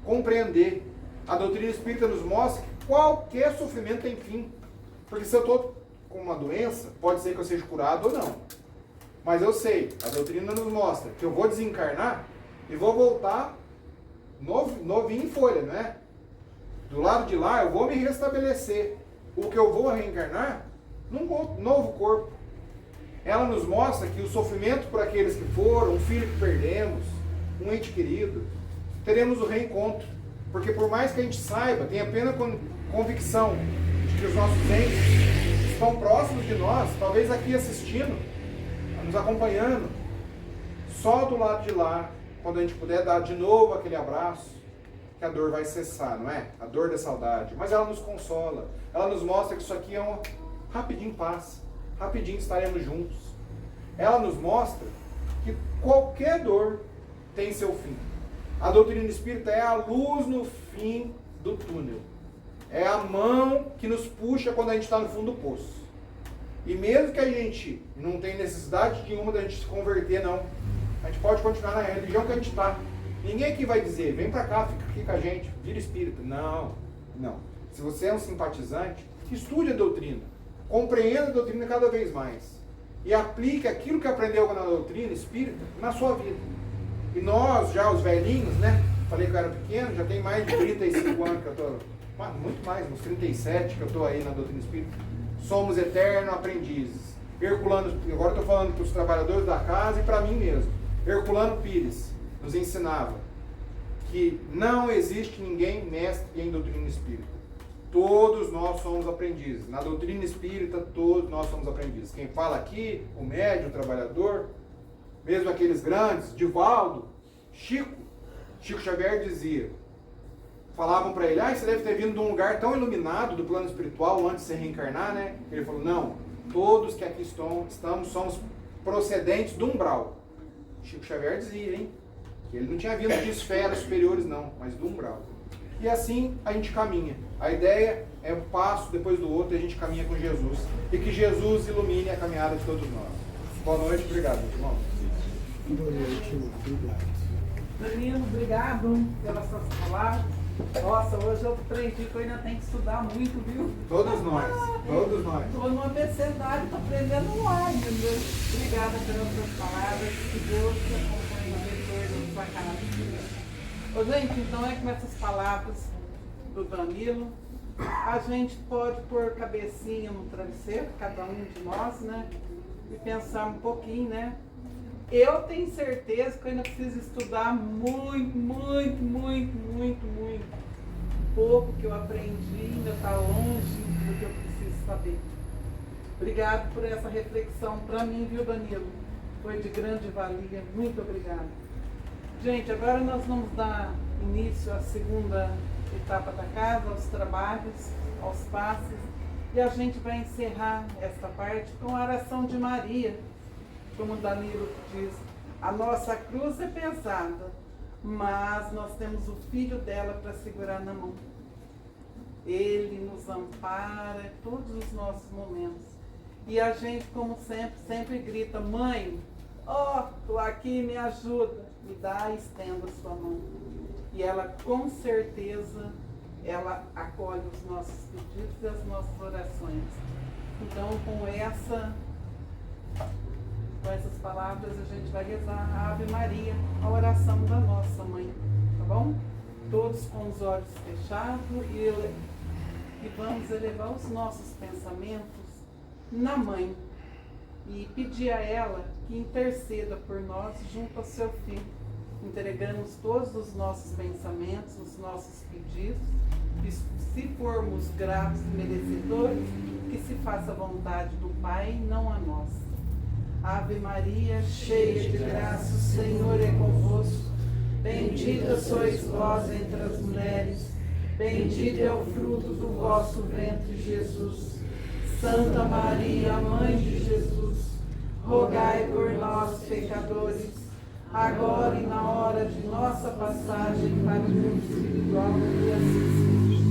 Compreender. A doutrina espírita nos mostra que qualquer sofrimento tem fim. Porque se eu estou com uma doença, pode ser que eu seja curado ou não. Mas eu sei, a doutrina nos mostra que eu vou desencarnar e vou voltar novinho em folha, não é? Do lado de lá eu vou me restabelecer. O que eu vou reencarnar num novo corpo. Ela nos mostra que o sofrimento por aqueles que foram, um filho que perdemos, um ente querido, teremos o reencontro. Porque por mais que a gente saiba, tenha plena convicção de que os nossos entes estão próximos de nós, talvez aqui assistindo, nos acompanhando, só do lado de lá, quando a gente puder dar de novo aquele abraço, que a dor vai cessar, não é? A dor da saudade. Mas ela nos consola, ela nos mostra que isso aqui é um rapidinho passa, rapidinho estaremos juntos. Ela nos mostra que qualquer dor tem seu fim. A doutrina espírita é a luz no fim do túnel. É a mão que nos puxa quando a gente está no fundo do poço. E mesmo que a gente não tenha necessidade nenhuma da gente se converter, não. A gente pode continuar na religião que a gente está. Ninguém aqui vai dizer, vem para cá, fica aqui com a gente, vira espírita. Não, não. Se você é um simpatizante, estude a doutrina. Compreenda a doutrina cada vez mais. E aplique aquilo que aprendeu na doutrina espírita na sua vida. E nós, já os velhinhos, né? Falei que eu era pequeno, já tem mais de 35 anos que eu estou... Muito mais, uns 37 que eu estou aí na doutrina espírita. Somos eternos aprendizes. Herculano, agora estou falando para os trabalhadores da casa e para mim mesmo. Herculano Pires nos ensinava que não existe ninguém mestre em doutrina espírita. Todos nós somos aprendizes. Na doutrina espírita, todos nós somos aprendizes. Quem fala aqui, o médium, o trabalhador, mesmo aqueles grandes, Divaldo, Chico Xavier dizia, falavam para ele, você deve ter vindo de um lugar tão iluminado do plano espiritual antes de se reencarnar, né? Ele falou, não, todos que aqui estamos somos procedentes do umbral. Chico Xavier dizia, hein? Que ele não tinha vindo de esferas superiores, não, mas do umbral. E assim a gente caminha. A ideia é um passo depois do outro e a gente caminha com Jesus. E que Jesus ilumine a caminhada de todos nós. Boa noite, obrigado, irmão. Boa noite, obrigado. Danilo, obrigado pelas suas palavras. Nossa, hoje eu aprendi que eu ainda tenho que estudar muito, viu? Todos nós. Estou numa mercenária, estou aprendendo lá ainda. Obrigada pelas suas palavras. Que Deus te acompanhe no retorno da sua casa. Ô, gente, então é com essas palavras do Danilo, a gente pode pôr cabecinha no travesseiro, cada um de nós, né? E pensar um pouquinho, né? Eu tenho certeza que eu ainda preciso estudar muito. Pouco que eu aprendi ainda está longe do que eu preciso saber. Obrigado por essa reflexão para mim, viu, Danilo? Foi de grande valia. Muito obrigada. Gente, agora nós vamos dar início à segunda etapa da casa, aos trabalhos, aos passes. E a gente vai encerrar esta parte com a oração de Maria. Como o Danilo diz, a nossa cruz é pesada, mas nós temos o filho dela para segurar na mão. Ele nos ampara em todos os nossos momentos. E a gente, como sempre grita, mãe, tô aqui, me ajuda, me dá e estenda a sua mão. E ela, com certeza, ela acolhe os nossos pedidos e as nossas orações. Então, com essas palavras, a gente vai rezar a Ave Maria, a oração da nossa mãe, tá bom? Todos com os olhos fechados e vamos elevar os nossos pensamentos na mãe e pedir a ela que interceda por nós junto ao seu filho. Entregamos todos os nossos pensamentos, os nossos pedidos, e se formos gratos e merecedores, que se faça a vontade do Pai, não a nossa. Ave Maria, cheia de graça, o Senhor é convosco. Bendita sois vós entre as mulheres, bendito é o fruto do vosso ventre, Jesus. Santa Maria, Mãe de Jesus, rogai por nós, pecadores, agora e na hora de nossa passagem para o mundo espiritual. E assim seja.